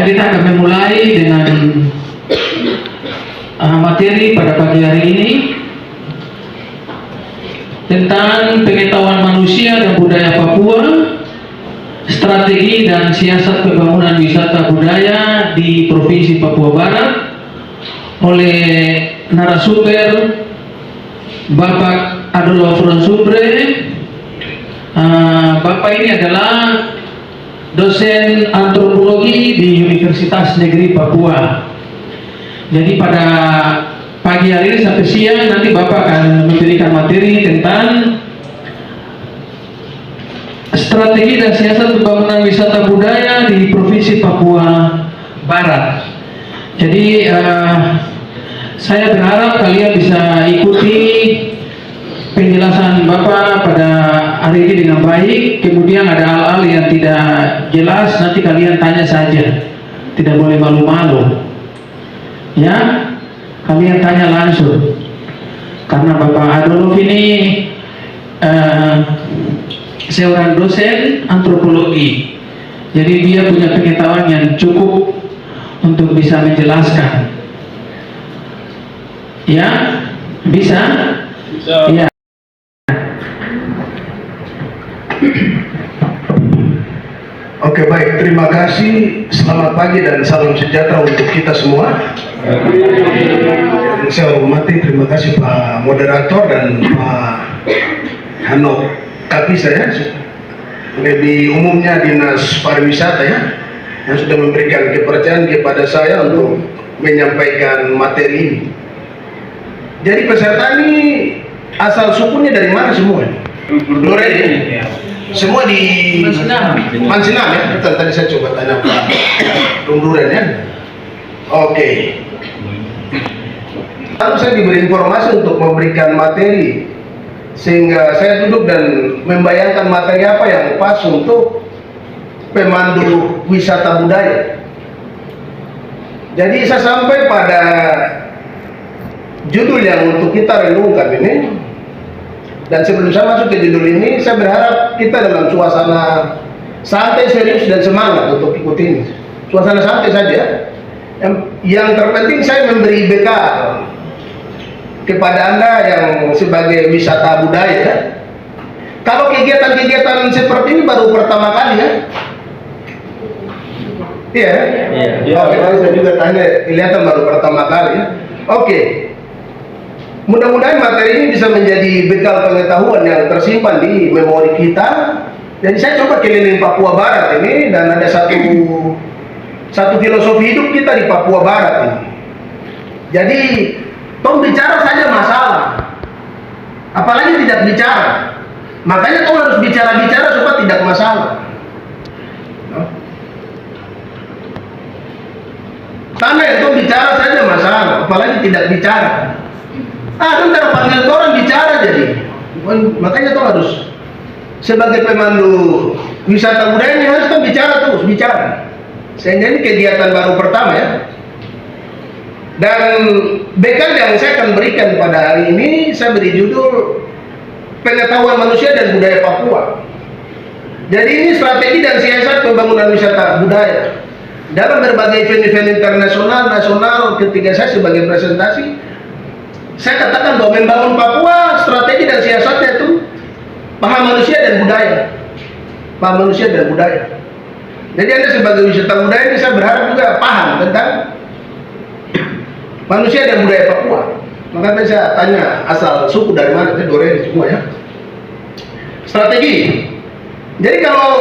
kita akan memulai dengan materi pada pagi hari ini tentang pengetahuan manusia dan budaya Papua, strategi dan siasat pembangunan wisata budaya di Provinsi Papua Barat oleh narasumber Bapak Adolf Ronsumbre. Bapak ini adalah dosen antropologi di Universitas Negeri Papua. Jadi pada pagi hari ini sampai siang nanti Bapak akan memberikan materi tentang strategi dan siasat pembangunan wisata budaya di Provinsi Papua Barat. Jadi saya berharap kalian bisa ikuti penjelasan Bapak pada hari ini dengan baik. Kemudian ada hal-hal yang tidak jelas nanti kalian tanya saja, tidak boleh malu-malu ya, kalian tanya langsung karena Bapak Adolf ini seorang dosen antropologi, jadi dia punya pengetahuan yang cukup untuk bisa menjelaskan ya. Bisa? Ya. Oke, baik, terima kasih. Selamat pagi dan salam sejahtera untuk kita semua. Saya hormati, terima kasih Pak Moderator dan Pak Hanok Kapisa ya, lebih umumnya Dinas Pariwisata ya, yang sudah memberikan kepercayaan kepada saya untuk menyampaikan materi ini. Jadi peserta ini asal sukunya dari mana semua? Doreni. Semua di Mansinam ya. Betul, tadi saya coba tanya Pak Dunduren ya. Oke. Lalu saya diberi informasi untuk memberikan materi, sehingga saya duduk dan membayangkan materi apa yang pas untuk pemandu wisata budaya. Jadi saya sampai pada judul yang untuk kita renungkan ini. Dan sebelum saya masuk ke judul ini, saya berharap kita dalam suasana santai, serius, dan semangat untuk ikuti ini. Suasana santai saja. Yang terpenting saya memberi bekal kepada Anda yang sebagai wisata budaya. Kalau kegiatan-kegiatan seperti ini baru pertama kali ya? Iya? Iya. Oke, saya juga tanya, kelihatan baru pertama kali ya? Oke. Mudah-mudahan materi ini bisa menjadi bekal pengetahuan yang tersimpan di memori kita. Jadi saya coba keliling Papua Barat ini, dan ada satu filosofi hidup kita di Papua Barat ini. Jadi tong bicara saja masalah, apalagi tidak bicara. Makanya tong harus bicara-bicara supaya tidak masalah. Karena tong bicara saja masalah, apalagi tidak bicara. Kan cara panggil orang bicara jadi. Makanya tuh harus sebagai pemandu wisata budaya ini harus kan bicara terus, bicara. Sehingga ini kegiatan baru pertama ya. Dan bekal yang saya akan berikan pada hari ini, saya beri judul Pengetahuan Manusia dan Budaya Papua. Jadi ini strategi dan siasat pembangunan wisata budaya. Dalam berbagai event-event internasional, nasional, ketika saya sebagai presentasi, saya katakan bahwa membangun Papua, strategi dan siasatnya itu paham manusia dan budaya. Paham manusia dan budaya. Jadi Anda sebagai wisata budaya ini saya berharap juga paham tentang manusia dan budaya Papua. Makanya saya tanya asal suku dari mana, saya Doreni semua ya. Strategi. Jadi kalau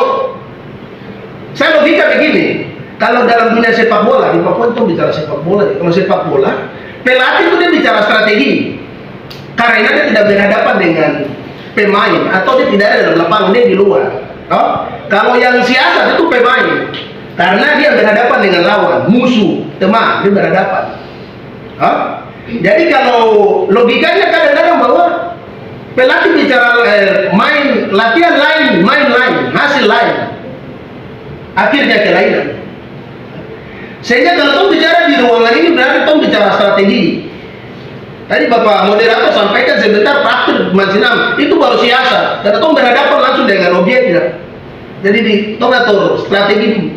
saya logika begini, kalau dalam dunia sepak bola, di Papua itu bicara sepak bola. Kalau sepak bola, pelatih itu dia bicara strategi, karena dia tidak berhadapan dengan pemain, atau dia tidak ada dalam lapangan, dia di luar. Kalau yang siasat itu pemain, karena dia berhadapan dengan lawan, musuh, teman, dia berhadapan. Jadi kalau logikanya kadang-kadang bahwa pelatih bicara main, latihan lain, main lain, hasil lain, akhirnya kelainan. Sehingga kalau tom bicara di ruangan ini berarti tom bicara strategi. Tadi Bapak Moderator sampaikan sebentar praktik Mansinam itu baru siasat, karena tom berhadapan langsung dengan objeknya. Jadi di tom atur strategi.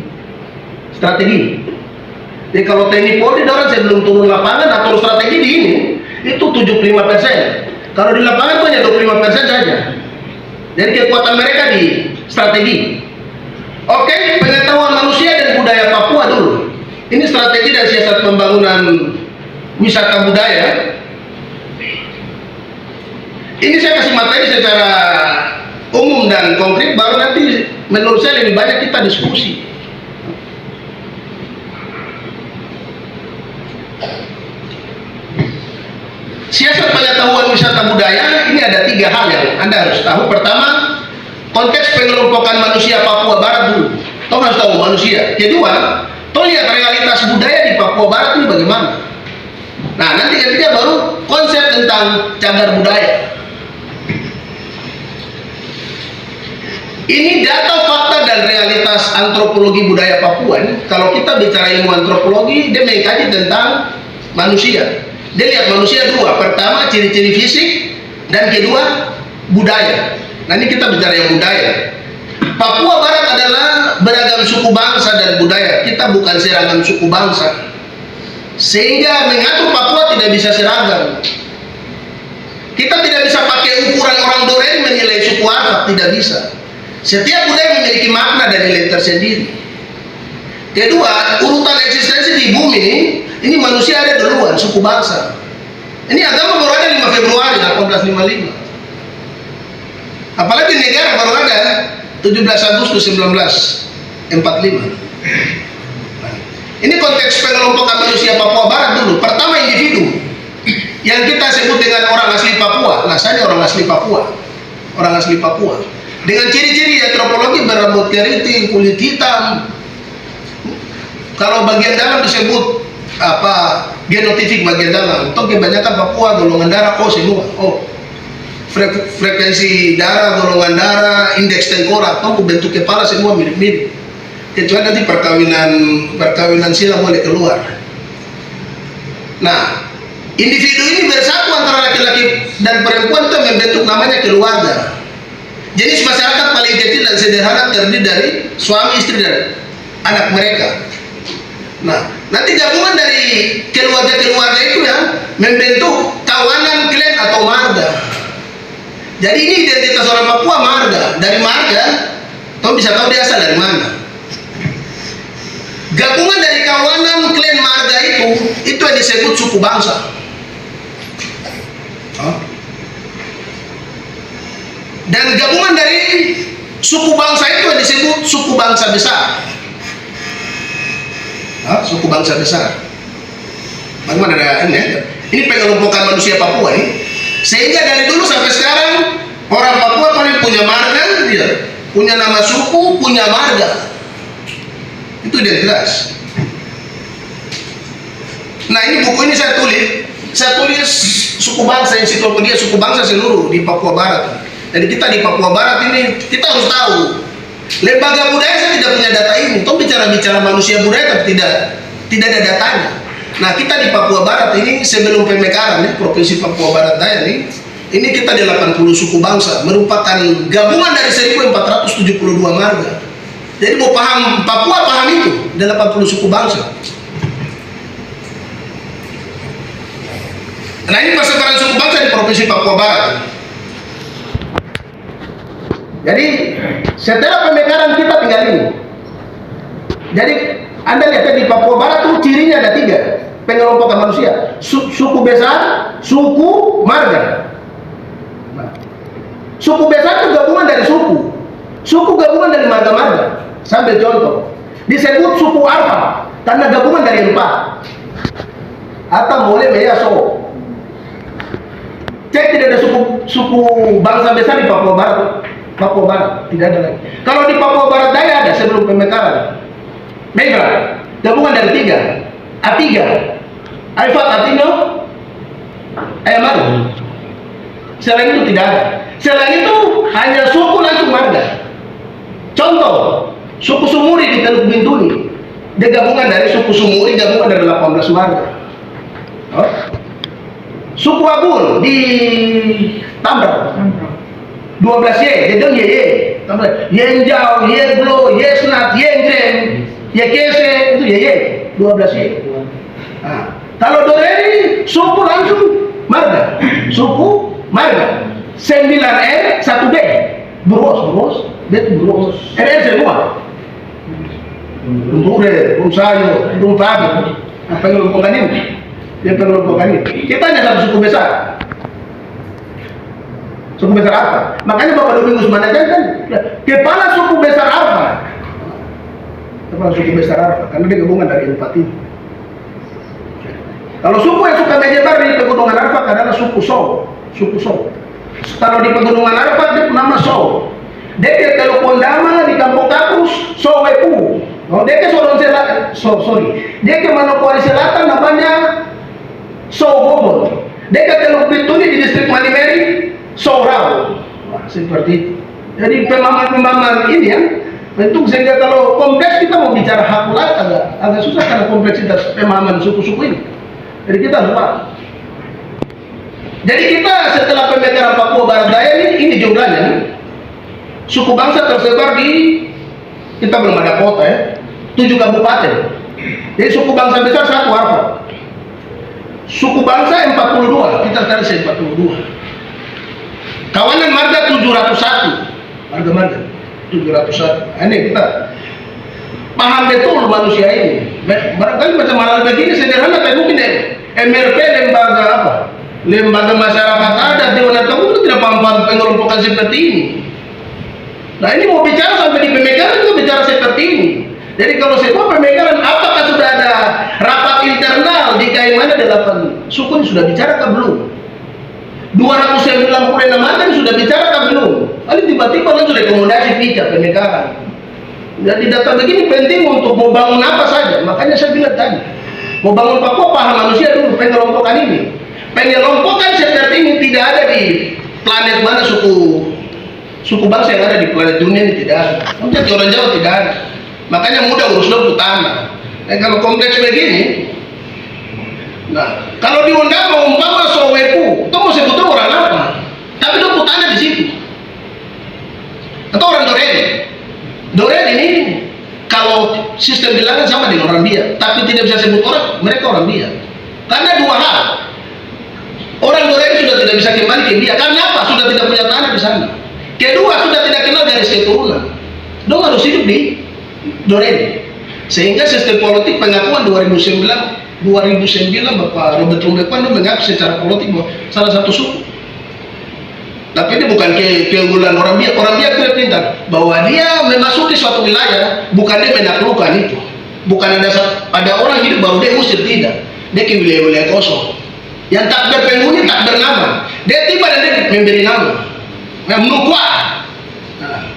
Jadi kalau TNI Polri orang sebelum turun lapangan atau strategi di ini itu 75%. Kalau di lapangan itu hanya 25% saja. Jadi kekuatan mereka di strategi. Oke, pengetahuan manusia dan budaya Papua dulu. Ini strategi dan siasat pembangunan wisata budaya. Ini saya kasih materi secara umum dan konkret, baru nanti menurut saya lebih banyak kita diskusi. Siasat pengetahuan wisata budaya ini ada 3 hal yang Anda harus tahu. Pertama, konteks pengelompokan manusia Papua Barat dulu. Toh harus tahu manusia. Kedua, toh lihat realitas budaya di Papua Barat ini bagaimana. Nah, nanti ketiga baru konsep tentang cagar budaya. Ini data, fakta, dan realitas antropologi budaya Papua. Kalau kita bicara ilmu antropologi, dia mengkaji tentang manusia. Dia lihat manusia 2. Pertama, ciri-ciri fisik, dan kedua, budaya. Nah, ini kita bicara yang budaya. Papua Barat adalah beragam suku bangsa dan budaya. Kita bukan seragam suku bangsa. Sehingga mengatur Papua tidak bisa seragam. Kita tidak bisa pakai ukuran orang Doreng menilai suku Arfak, tidak bisa. Setiap budaya memiliki makna dan nilai tersendiri. Kedua, urutan eksistensi di bumi ini manusia ada duluan, suku bangsa. Ini agama baru ada 5 Februari 1855. Apalagi negara baru ada 17 Agustus 1945. Ini konteks pengelompokan manusia Papua Barat dulu. Pertama, individu yang kita sebut dengan orang asli Papua. Nah, saya orang asli Papua. Orang asli Papua. Dengan ciri-ciri antropologi berambut keriting, kulit hitam. Kalau bagian dalam disebut apa? Genotifik bagian dalam. Toh kebanyakan Papua golongan darah O semua. O. Frekuensi darah, golongan darah, indeks tengkorak, toh bentuk kepala semua mirip-mirip. Kecuali nanti perkawinan sila boleh keluar. Nah, individu ini bersatu antara laki-laki dan perempuan itu membentuk namanya keluarga. Jenis masyarakat paling kecil dan sederhana terdiri dari suami, istri, dan anak mereka. Nah, nanti gabungan dari keluarga-keluarga itu ya membentuk kawanan, klan atau marga. Jadi ini identitas orang Papua, marga. Dari marga, kamu bisa tahu dia asal dari mana. Gabungan dari kawanan, klan, marga itu yang disebut suku bangsa. Dan gabungan dari suku bangsa itu yang disebut suku bangsa besar. Suku bangsa besar. Bagaimana ada ini? Ini pengelompokan manusia Papua ini. Sehingga dari dulu sampai sekarang orang Papua paling punya marga, dia punya nama suku, punya marga. Itu identitas. Nah, ini buku ini saya tulis suku bangsa, ensiklopedia suku bangsa seluruh di Papua Barat. Jadi kita di Papua Barat ini kita harus tahu. Lembaga budaya saya tidak punya data ini. Toh bicara manusia budaya tapi tidak ada datanya. Nah, kita di Papua Barat ini sebelum pemekaran Provinsi Papua Barat Daya ini kita ada 80 suku bangsa, merupakan gabungan dari 1472 marga. Jadi mau paham Papua, paham itu, ada 80 suku bangsa. Nah, ini persebaran suku bangsa di Provinsi Papua Barat. Jadi setelah pemekaran kita tinggal ini. Jadi Anda lihat di Papua Barat itu cirinya ada 3 pengelompokan manusia. Suku besar, suku, marga. Suku besar itu gabungan dari suku. Suku gabungan dari marga-marga. Sambil contoh, disebut suku Arfak karena gabungan dari 4. Atau boleh meyaso. Cek tidak ada suku bangsa besar di Papua Barat. Papua Barat tidak ada lagi. Kalau di Papua Barat Daya ada sebelum pemekaran. Mega gabungan dari 3. A3, Aifat, Atino, Ayamadu. Selain itu tidak ada. Selain itu hanya suku langsung marga. Contoh, suku Sumuri di Teluk Bintuni. Dia gabungan dari suku Sumuri, gabungan dari 18 marga. Suku Abul di Tambrak 12 Jedeng Yenjau, Yeglo, Yesnat, Yengrem, Yekese, itu Yeye. 12Y. Nah, kalau Doreri suku langsung marga, suku marga. 9R 1B Burgos dia itu Burgos. RR semua. Untuk Sayo, untuk Fabi, pengelompokan ini. Dia pengelompokan ini. Kita hanya satu suku besar. Suku besar apa? Makanya Bapak Domingus Manajan kan kepala suku besar apa? Kepala suku besar apa? Karena dia gabungan dari 4 ini. Kalau suku yang suka menyebar di Pegunungan Arfak adalah suku Sow, suku Sow. Kalau di Pegunungan Arfak dia nama Sow. Dia ke Teluk Pondama di Kampung Kapus, Sowepu. Oh, dia ke Sorong Selatan, dia ke Manokwari Selatan namanya Sowobon. Dia ke Teluk Bituni di distrik Manimeri, Sorau. Wah, seperti itu. Jadi pemahaman ini ya, bentuk sehingga kalau kompleks kita mau bicara hakulat agak susah karena kompleksitas pemahaman suku-suku ini. Jadi kita harus paham. Jadi kita setelah pemekaran Papua Barat Daya ini jumlahnya suku bangsa tersebar di, kita belum ada kota ya, 7 kabupaten. Jadi suku bangsa besar 1 Arfak. Suku bangsa 42, kita sekarang 42. Kawanan marga 701. Marga 701. Ini kita paham betul manusia ini. Barangkali macam hal begini sederhana, tapi mungkin MRP lembaga apa? Lembaga masyarakat adat di Wanatau itu tidak paham pengelompokan seperti ini. Nah ini mau bicara sampai di pemekaran juga bicara seperti ini. Jadi kalau semua pemekaran, apakah sudah ada rapat internal di Kaimana 8 suku ini sudah bicara ke belum? 296 adan sudah bicara ke belum? Lalu tiba-tiba langsung rekomendasi bicara pemekaran. Jadi data begini penting untuk mau bangun apa saja. Makanya saya bilang tadi, mau bangun Papua paham manusia dulu pengelompokan ini. Pengelompokan seperti ini tidak ada di planet mana suku bangsa yang ada di planet dunia ini tidak ada. Mungkin orang Jawa tidak ada. Makanya mudah urus lopu tanah. Kalau kompleks begini, nah kalau diundang mau umpama Sowepu, itu mau sebutnya orang apa? Tapi lopu tanah di situ. Atau orang Dorel ini kalau sistem bilangan sama dengan orang Biak, tapi tidak bisa sebut orang, mereka orang Biak. Karena 2 hal. Orang Dorel sudah tidak bisa kembali ke Biak. Karena apa? Sudah tidak punya tanah di sana. Kedua, sudah tidak kenal garis keturunan. Dong harus hidup di Dorel. Sehingga sistem politik pengakuan 2009 Bapak Robert Rumbepan mengaku secara politik bahwa salah satu suku. Tapi ini bukan keunggulan orang Biak. Orang Biak tidak pintar bahwa dia memasuki suatu wilayah, bukan dia menaklukkan itu. Bukan ada orang hidup baru dia usir, tidak. Dia ke wilayah-wilayah kosong. Yang tak berpenghuni, tak bernama. Dia tiba dan dia memberi nama. Menukwa. Nah,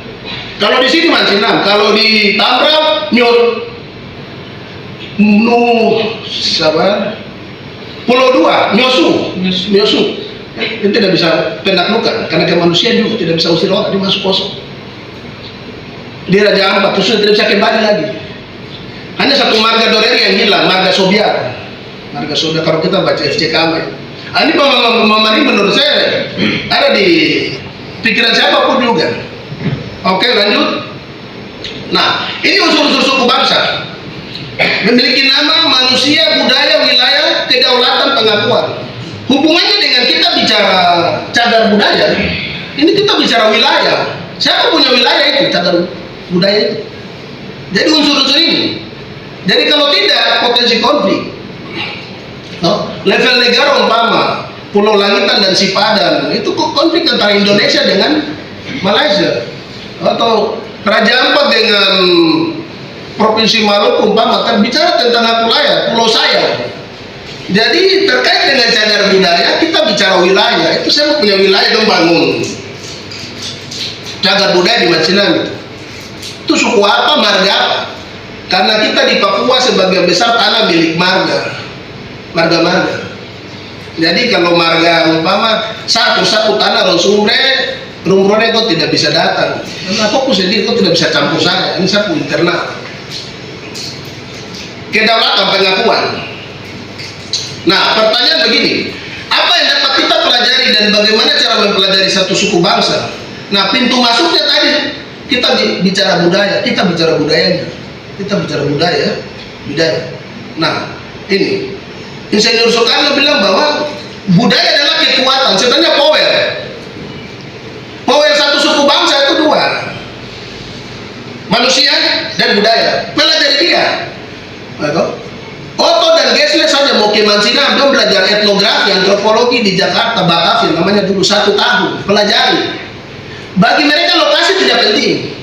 kalau di sini masih 6, kalau di Tambrau Pulau 2 Nyosu. Itu tidak bisa penaklukan karena kemanusiaan juga tidak bisa usir orang, dia masuk kosong. Di Raja Ampat itu sudah tidak bisa kembali lagi. Hanya satu marga Doreri yang hilang, marga Sobiar. Marga Sobiar kalau kita baca FCK. Ini pemahaman menurut saya ada di pikiran siapapun juga. Oke, lanjut. Nah, ini unsur-unsur suku bangsa. Memiliki nama, manusia, budaya, wilayah, kedaulatan, pengakuan. Hubungannya dengan kita bicara cagar budaya, ini kita bicara wilayah. Siapa punya wilayah itu, cagar budaya itu. Jadi unsur-unsur ini. Jadi kalau tidak, potensi konflik. Level negara umpama Pulau Langitan dan Sipadan, itu konflik antara Indonesia dengan Malaysia. Atau Raja Ampat dengan Provinsi Maluku umpama kan bicara tentang hak wilayah, pulau saya. Jadi terkait dengan cagar budaya, kita bicara wilayah. Itu saya punya wilayah dong bangun cagar budaya di Macinang. Itu suku apa, marga apa? Karena kita di Papua sebagian besar tanah milik marga. Jadi kalau marga umpama satu tanah rumrone kau tidak bisa datang. Aku sendiri kau tidak bisa campur saya. Ini saya internal. Kedaulatan, pengakuan. Nah, pertanyaan begini, apa yang dapat kita pelajari dan bagaimana cara mempelajari satu suku bangsa? Nah, pintu masuknya tadi kita bicara budaya, kita bicara budayanya, kita bicara budaya. Nah, ini Insinyur Soekarno bilang bahwa budaya adalah kekuatan, sebenarnya power. Power satu suku bangsa itu dua, manusia dan budaya. Pelajari dia. Otto dan Gessler saja mau ke Mansinam, dia belajar etnografi, antropologi di Jakarta, Batavia, namanya dulu 1 tahun, pelajari. Bagi mereka lokasi tidak penting,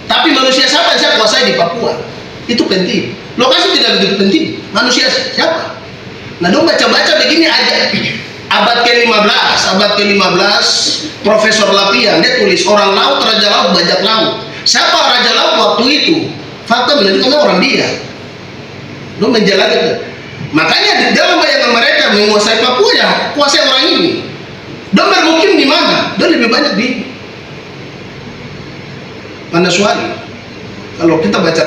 tapi manusia siapa yang saya kuasai di Papua, itu penting. Lokasi tidak begitu penting, manusia siapa? Nah, dong baca-baca begini aja. Abad ke-15, Profesor Lapian, dia tulis orang laut, raja laut, bajak laut. Siapa raja laut waktu itu? Fakta menunjukkan orang dia. Lo menjalankan. Makanya di dalam bayangan mereka menguasai Papua ya, kuasai orang ini. Dia bermukim di mana? Dia lebih banyak di Manaswari. Kalau kita baca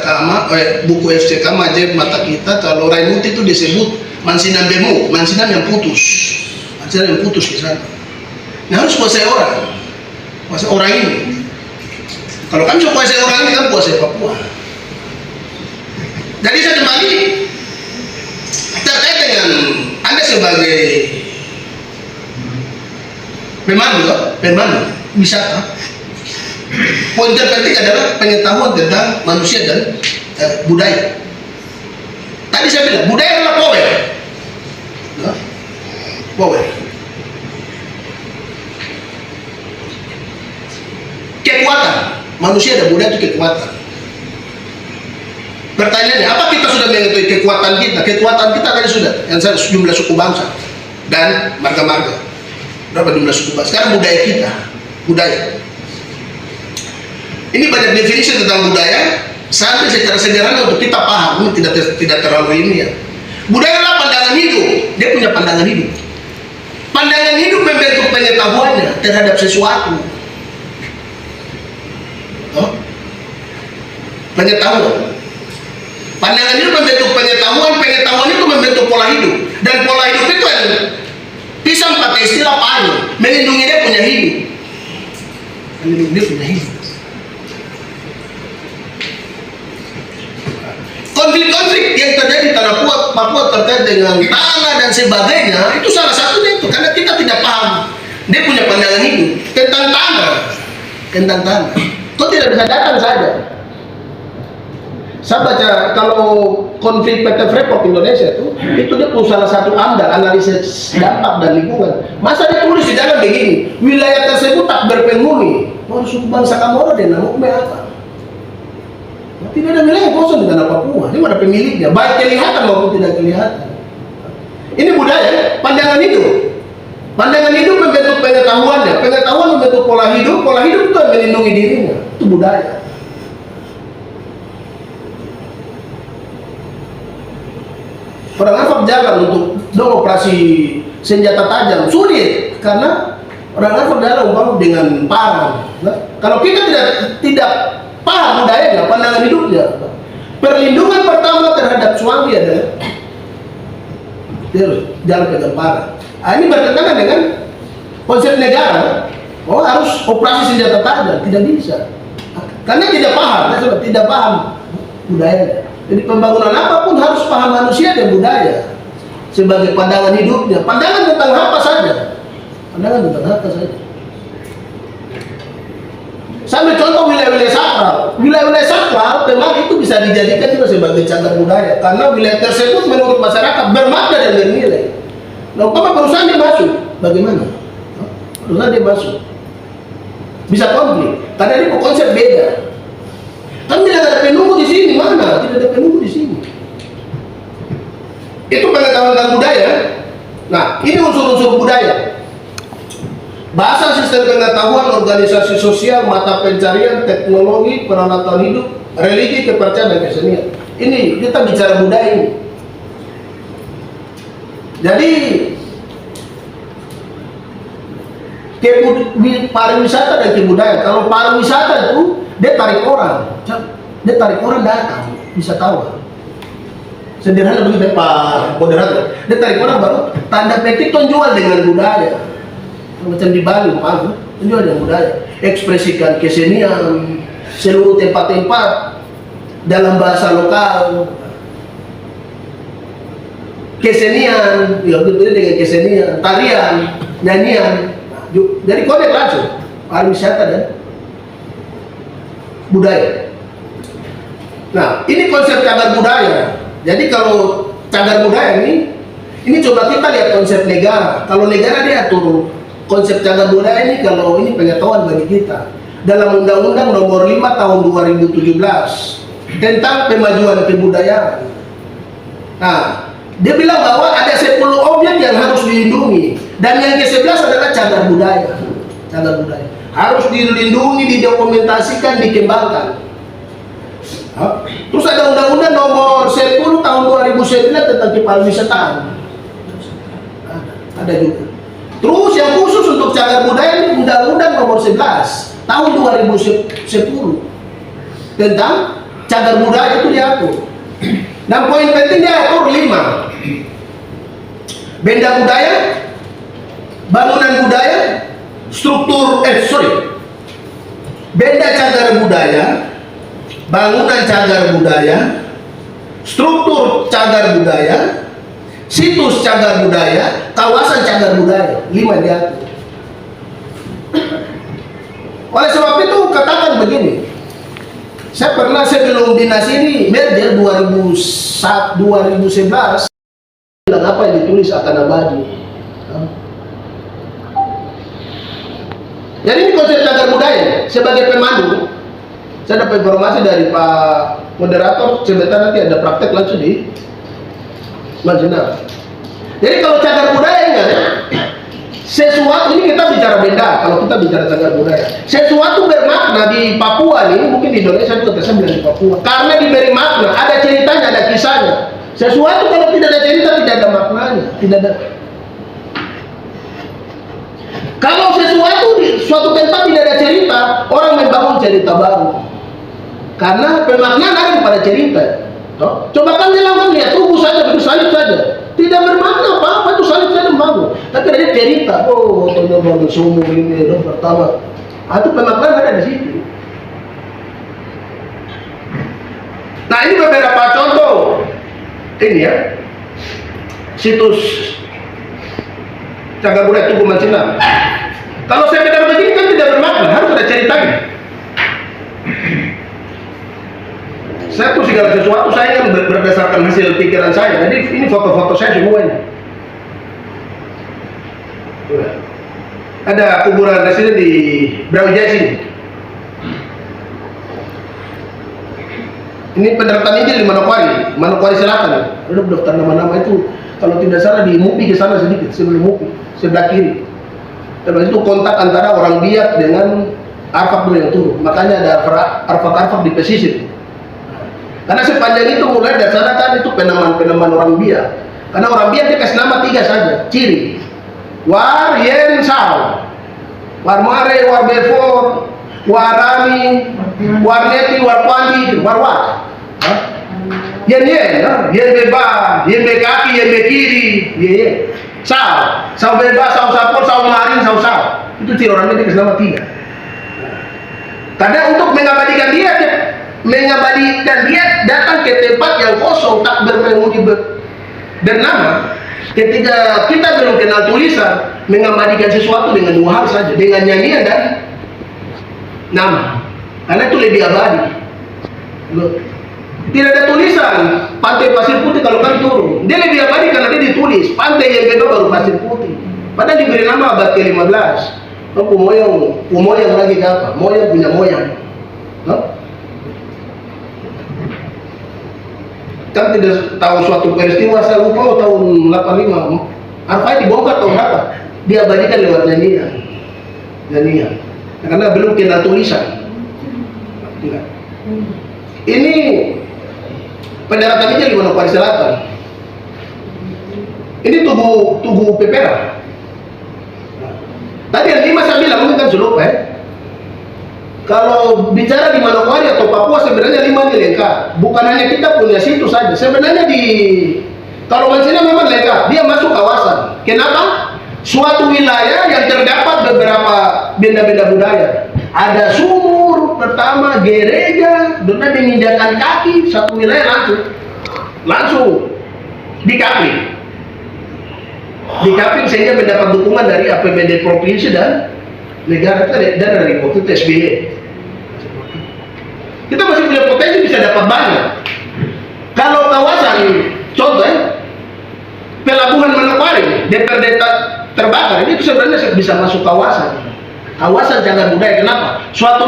buku FCK Majet Mata Kita, kalau Raimuti itu disebut Mansinam Bemo, Mansinam yang putus. Mansinam yang putus di sana. Nah, harus kuasai orang ini. Kalau kami kuasai orang ini, kan kuasai Papua. Jadi saya kembali terkait dengan Anda sebagai pemandu wisata. Poin terpenting adalah pengetahuan tentang manusia dan budaya. Tadi saya bilang budaya adalah power. Power. Kekuatan. Manusia dan budaya itu kekuatan. Pertanyaannya, apa kita sudah mengetahui kekuatan kita? Kekuatan kita tadi sudah, yang saya jumlah suku bangsa dan marga-marga. Berapa jumlah suku bangsa? Sekarang budaya kita, budaya. Ini banyak definisi tentang budaya, sampai secara sederhana untuk kita paham. Ini tidak terlalu ini ya. Budaya adalah pandangan hidup. Dia punya pandangan hidup. Pandangan hidup membentuk pengetahuannya terhadap sesuatu. Pengetahuan. Pandangan hidup membentuk pengetahuan, pengetahuan itu membentuk pola hidup, dan pola hidup itu yang pisang pakai istilah paling melindungi dia punya hidup, melindungi dia punya hidup. Konflik-konflik yang terjadi di tanah Papua terkait dengan tanah dan sebagainya itu salah satunya itu karena kita tidak paham. Dia punya pandangan hidup tentang tanah, kau tidak bisa datang saja. Saya baca kalau konflik PT Freeport Indonesia itu dia pun salah satu AMDAL, analisis dampak dan lingkungan. Masa dia tulis di dalam begini, wilayah tersebut tak berpenghuni. Oh, suku bangsa Kamoro dan Namukme apa? Tidak ada wilayah kosong di tanah Papua. Dia ada pemiliknya, baik kelihatan maupun tidak kelihatan. Ini budaya, pandangan hidup. Pandangan hidup membentuk pengetahuannya, pengetahuan membentuk pola hidup itu yang melindungi dirinya. Itu budaya. Orang Arab jalan untuk operasi senjata tajam sulit karena orang Arab jalan umpama dengan parang. Nah, kalau kita tidak paham budayanya, pandangan hidupnya, perlindungan pertama terhadap suami adalah jalan pegang parang. Ini bertentangan dengan konsep negara. Oh, harus operasi senjata tajam, tidak bisa karena tidak paham budayanya. Jadi pembangunan apapun harus paham manusia dan budaya sebagai pandangan hidupnya. Pandangan tentang apa saja. Sampai contoh wilayah-wilayah sakral. Wilayah-wilayah sakral memang itu bisa dijadikan juga sebagai cagar budaya karena wilayah tersebut menurut masyarakat bermakna dan bernilai. Nah, umpama perusahaan dia masuk, bagaimana? Perusahaan dia masuk bisa konflik karena ini konsep beda. Kan tidak ada penunggu di sini, mana? Tidak ada penunggu di sini. Itu pengetahuan tentang budaya. Nah, ini unsur-unsur budaya. Bahasa, sistem pengetahuan, organisasi sosial, mata pencarian, teknologi, peralatan hidup, religi, kepercayaan, dan kesenian. Ini kita bicara budaya ini. Jadi pariwisata dan kebudayaan. Kalau pariwisata itu dia tarik orang datang, wisatawan. Sederhana begitu Pak Moderator. Dia tarik orang baru tanda petik jual dengan budaya. Macam di Bali, Pak, jual dengan budaya. Ekspresikan kesenian seluruh tempat-tempat dalam bahasa lokal. kesenian, ya betul dengan kesenian, tarian, nyanyian. Jadi connect langsung pariwisata dan budaya. Nah, ini konsep cagar budaya. Jadi kalau cagar budaya ini coba kita lihat konsep negara. Kalau negara dia atur konsep cagar budaya ini, kalau ini pengetahuan bagi kita. Dalam Undang-Undang Nomor 5 Tahun 2017 tentang pemajuan kebudayaan. Nah, dia bilang bahwa ada 10 objek yang harus dilindungi, dan yang ke-11 adalah cagar budaya. Cagar budaya harus dilindungi, didokumentasikan, dikembangkan. Terus ada Undang-Undang Nomor 10 Tahun 2009 tentang kepariwisataan. Ada juga. Terus yang khusus untuk cagar budaya ini Undang-Undang Nomor 11 Tahun 2010 tentang cagar budaya itu diatur. Dan poin penting diatur 5. Benda budaya, bangunan budaya, benda cagar budaya, bangunan cagar budaya, struktur cagar budaya, situs cagar budaya, kawasan cagar budaya. 5 diatur. Oleh sebab itu katakan begini, saya pernah sebelum dinas ini merger 2011, apa yang ditulis akan abadi. Jadi ini konsep cagar budaya. Sebagai pemandu, saya dapat informasi dari Pak Moderator, sebentar nanti ada praktek langsung di Manjenar. Jadi kalau cagar budaya ingat ya, sesuatu ini kita bicara benda. Kalau kita bicara cagar budaya, sesuatu bermakna di Papua nih, mungkin di Indonesia juga bisa bilang di Papua, karena diberi makna, ada ceritanya, ada kisahnya. Sesuatu kalau tidak ada cerita, tidak ada maknanya, tidak ada. Kalau sesuatu di suatu tempat tidak ada cerita, orang membangun cerita baru. Karena pemaknaan ada pada cerita. Coba kan dia lihat tubuh saja, itu salib saja, tidak bermakna apa-apa, itu salib saja membangun. Tapi ada cerita, oh bangun sumur ini pertama. Itu pemaknaan ada di situ. Nah ini beberapa contoh ini ya, situs cagar budaya Tugu Mancinang. Kalau saya bicara begini kan tidak bermakna, harus ada ceritanya. Saya tuh segala sesuatu saya kan berdasarkan hasil pikiran saya. Jadi ini foto-foto saya semua ini. Ada kuburan residen di Brawijaya sini. Ini pendaratan Injil di Manokwari Selatan. Ada daftar nama-nama itu. Kalau tidak salah di Mupi ke sana sedikit, sebelum Mupi, sebelah kiri. Terus itu kontak antara orang Biak dengan Arfak dulu yang turun. Makanya ada Arfak di pesisir. Karena sepanjang itu mulai dari sana kan itu penamaan orang Biak. Karena orang Biak dia kasih nama 3 saja, ciri. War, Yen, Sao. War Mare, War Befor, Warami, War Neti, War Pandi, War Wat. Yen beba, yen be kaki, yen be kiri, yen. Sao beba, sao sapor, sao marin, sao. Itu ciri orang Biak dia kasih nama 3. Karena untuk mengabadikan dia datang ke tempat yang kosong, tak berpenghuni bernama. Ketika kita belum kenal tulisan, mengabadikan sesuatu dengan 2 hal saja, dengan nyanyian dan nama. Karena itu lebih abadi. Tidak ada tulisan pantai pasir putih kalau kan turun, dia lebih abadi karena dia ditulis pantai yang kedua baru pasir putih. Padahal diberi nama abad ke-15. Pumoyang lagi ke apa? Moyang punya moyang. Kan tidak tahu suatu peristiwa, saya lupa tahun 85 Arfai dibongkar tahun berapa, diabadikan lewat nyanyian. Karena belum kenal tulisan. Ini pendaratan Injil di Manokwari Selatan. Ini tugu Pepera. Tadi yang 5 saya bilang mungkin kan sudah lupa ya. Kalau bicara di Manokwari atau Papua sebenarnya 5 ini lengkap. Bukan hanya kita punya situ saja. Sebenarnya kalau Mancinang memang lengkap. Dia masuk kawasan. Kenapa? Suatu wilayah yang terdapat beberapa benda-benda budaya. Ada sumur pertama, gereja, dan menginjakan kaki satu wilayah langsung di kaki. di Kaping sehingga mendapat dukungan dari APBD provinsi dan negara dan dari waktu itu SBY. Kita masih punya potensi bisa dapat banyak. Kalau kawasan contoh pelabuhan Manokwari, DPRD terbakar, ini sebenarnya bisa masuk kawasan cagar budaya. Kenapa? Suatu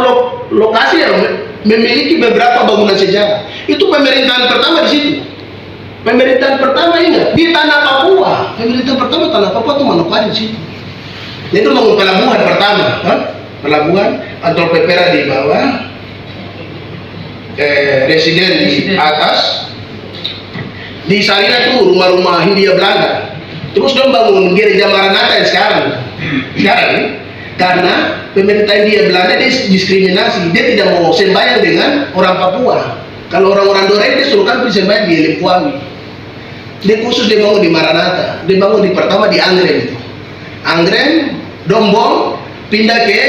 lokasi yang memiliki beberapa bangunan sejarah. Itu pemerintahan pertama di situ. Pemerintahan pertama ingat di tanah Papua. Pemerintahan pertama tanah Papua itu Manokwari di situ. Itu bangun pelabuhan pertama, kan? Pelabuhan atau PPRA di bawah, residen di atas. Di Sarina tuh rumah-rumah Hindia Belanda. Terus dia bangun gereja Maranatha yang sekarang karena pemerintah Hindia Belanda dia diskriminasi, dia tidak mau sembahyang dengan orang Papua. Kalau orang-orang Doreng dia suruhkan sembahyang di Lempuami. Dia khusus dia bangun di Maranatha, dia bangun di pertama di Anggrek itu. Anggrek, Dombong, pindah ke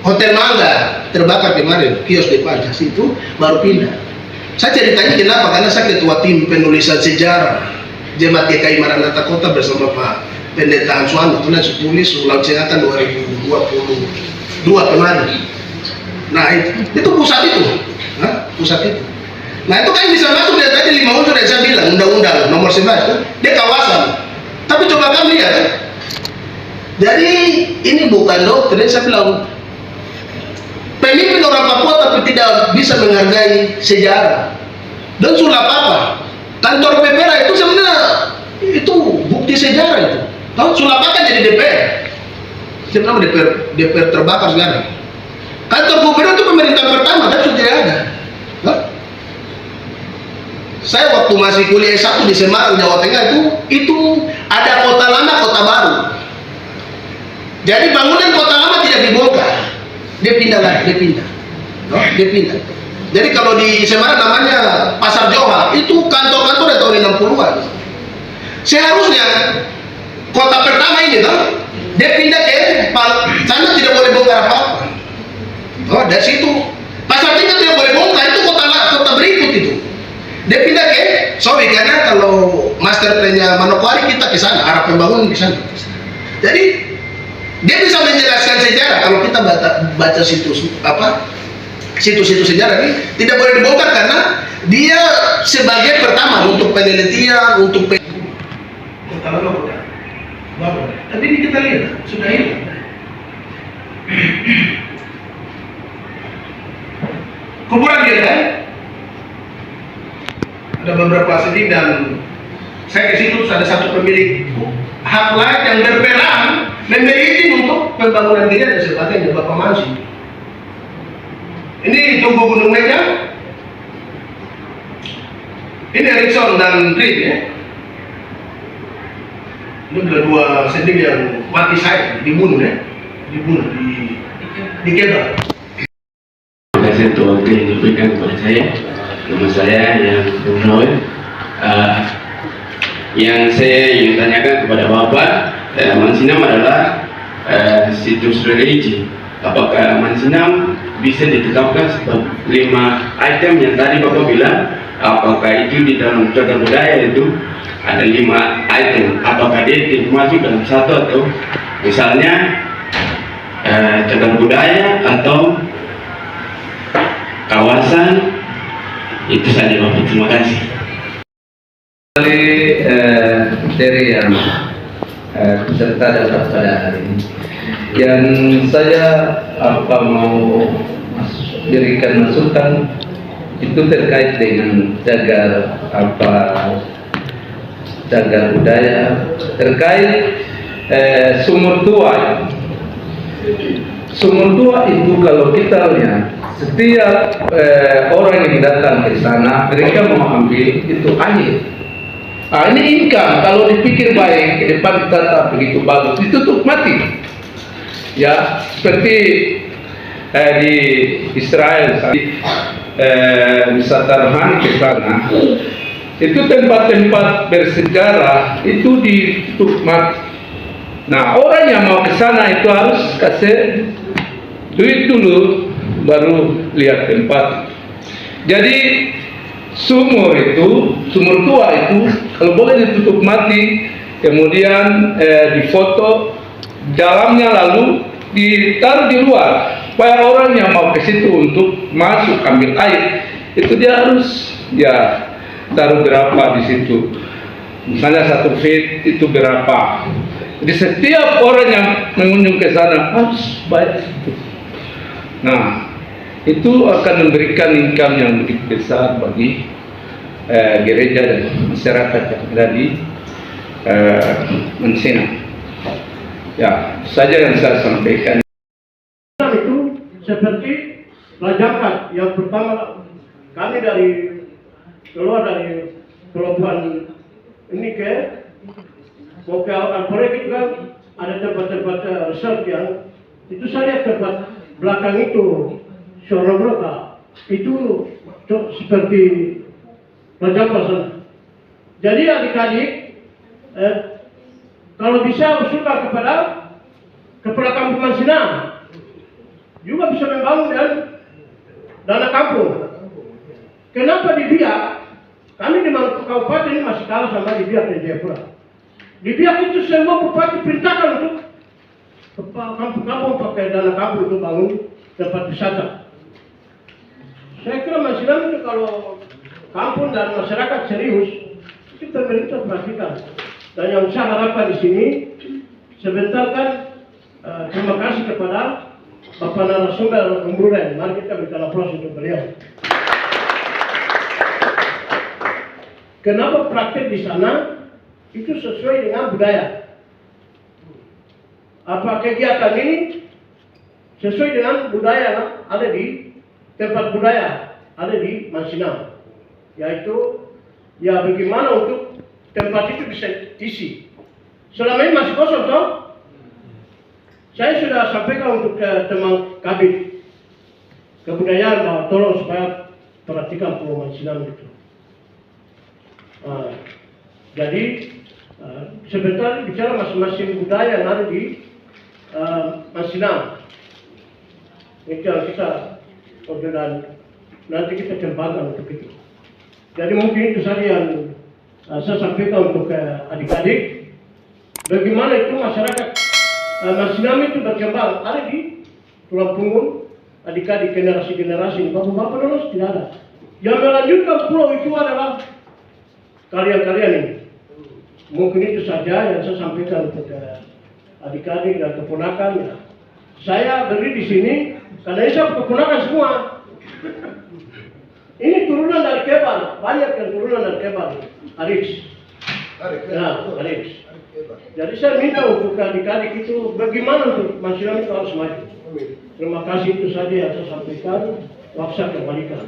Hotel Mangga, terbakar kemarin, kios depan situ, baru pindah. Saya ceritanya kenapa? Karena saya ketua tim penulisan sejarah Jemaat GKI Maranatha Kota bersama Pak Pendeta Answano. Itu tulis ulang sengatan 2022 kemarin. Nah itu pusat itu, pusat itu. Nah itu kan bisa masuk dari tadi 5 unsur yang saya bilang, undang-undang nomor 11 dia kawasan. Tapi coba kami lihat, jadi ini bukan doktrin. Saya bilang pemimpin orang Papua tapi tidak bisa menghargai sejarah dan sulap apa. Kantor PPRA itu sebenarnya itu bukti sejarah itu. Tahu sulap akan jadi DPR. Sebenarnya DPR terbakar sekarang. Kantor gubernur itu pemerintahan pertama kan sudah ada. Saya waktu masih kuliah S1 di Semarang, Jawa Tengah itu ada kota lama, kota baru. Jadi bangunan kota lama tidak dibongkar. Dia pindah lagi, dia pindah. Jadi kalau di Semarang namanya Pasar Johar, itu kantor-kantor dari tahun 60-an. Seharusnya kota pertama ini dia pindah ke sana, tidak boleh bongkar apa-apa. Dari situ Pasar Tingkat tidak boleh bongkar, itu kota berikut itu. Dia pindah ke Sowi karena kalau master plan-nya Manokwari kita ke sana, arah pembangunan ke sana. Jadi dia bisa menjelaskan sejarah. Kalau kita baca situs sejarah ini tidak boleh dibongkar karena dia sebagai pertama untuk penelitian, untuk tapi ini kita lihat sudah hilang. Kuburan dia kan ada beberapa sedih dan saya ke situ ada satu pemilik hak layak yang berperan memberi izin untuk pembangunan gereja dan sebagainya, Bapak Mansi. Ini Tunggu Gunung Meja, ini Erikson dan Reed ya. Ini adalah dua sendiri yang mati saya dibunuh di Kebab. Terima kasih untuk waktu yang diberikan kepada saya. Nama saya yang Bruno. Yang saya ingin tanyakan kepada Bapak, Mansinam adalah situs religi. Apakah Mansinam bisa ditetapkan sebagai 5 item yang tadi Bapak bilang? Apakah itu di dalam cagar budaya itu ada 5 item? Apakah dia termasuk dalam satu atau misalnya cagar budaya atau kawasan? Itu saja Bapak. Terima kasih. Dari yang peserta dapat pada hari ini, yang saya mau berikan masukan itu terkait dengan cagar budaya, terkait sumur tua. Sumur tua itu kalau kita lihat setiap orang yang datang ke sana mereka mau ambil itu air. Nah, ini income kalau dipikir baik ke depan tata begitu bagus ditutup mati. Ya seperti di Israel wisata rohani ke sana itu tempat-tempat bersejarah itu ditutup mati. Nah orang yang mau ke sana itu harus kasih duit dulu baru lihat tempat. Jadi sumur tua itu kalau boleh ditutup mati kemudian difoto dalamnya lalu ditaruh di luar supaya orang yang mau ke situ untuk masuk ambil air itu dia harus taruh berapa di situ, misalnya 1 feet itu berapa. Jadi setiap orang yang mengunjung ke sana harus bayar itu. Nah, itu akan memberikan income yang lebih besar bagi gereja dan masyarakat yang ada di Mansinam. Ya, saja yang saya sampaikan. Itu seperti pelajaran yang pertama kami keluar dari pelabuhan ini mau ke Alporek itu kan ada tempat-tempat resort yang itu saya tempat belakang itu Sorobroka itu seperti pelajaran sana. Jadi adik-adik kalau bisa usulkan kepada kampung Mansinam juga bisa membangun dan dana kampung. Kenapa di Biak? Kami di Maluku Kabupaten ini masih kalah sama di Biak dan Jayapura. Di Biak itu semua bupati perintahkan untuk kampung-kampung pakai dana kampung untuk bangun tempat wisata. Saya kira Mansinam itu kalau kampung dan masyarakat serius, itu pemerintah perhatikan. Dan yang saya harapkan di sini, sebentar kan terima kasih kepada Bapak narasumber Umburen. Mari kita berikan aplaus untuk beliau. Kenapa praktek di sana itu sesuai dengan budaya? Apa kegiatan ini sesuai dengan budaya yang ada di tempat budaya ada di Mansinam, yaitu bagaimana untuk tempat itu bisa isi. Selama ini masih kosong toh? Saya sudah sampaikan untuk teman Kabit Kebudayaan bahwa tolong supaya perhatikan Pulau Mansinam itu. Jadi sebentar bicara masing-masing budaya yang ada di Mansinam. Itu yang kita dan nanti kita kembangkan untuk itu. Jadi mungkin itu saja yang saya sampaikan untuk adik-adik. Bagaimana itu masyarakat Mansinam itu berkembang ada di tulang punggung adik-adik generasi-generasi. Bapak-bapak lulus tidak ada. Yang melanjutkan pulau itu adalah karya-karya ini. Mungkin itu saja yang saya sampaikan untuk adik-adik dan keponakan. Ya. Saya berdiri di sini karena ini saya keponakan semua. Ini turunan dari Kebal, banyak yang turunan dari Kebal. Ariks. Ya, Ariks. Jadi saya minta untuk adik-adik itu bagaimana untuk Mansinam itu harus maju. Terima kasih, itu saja yang saya sampaikan. Waktu saya kembalikan.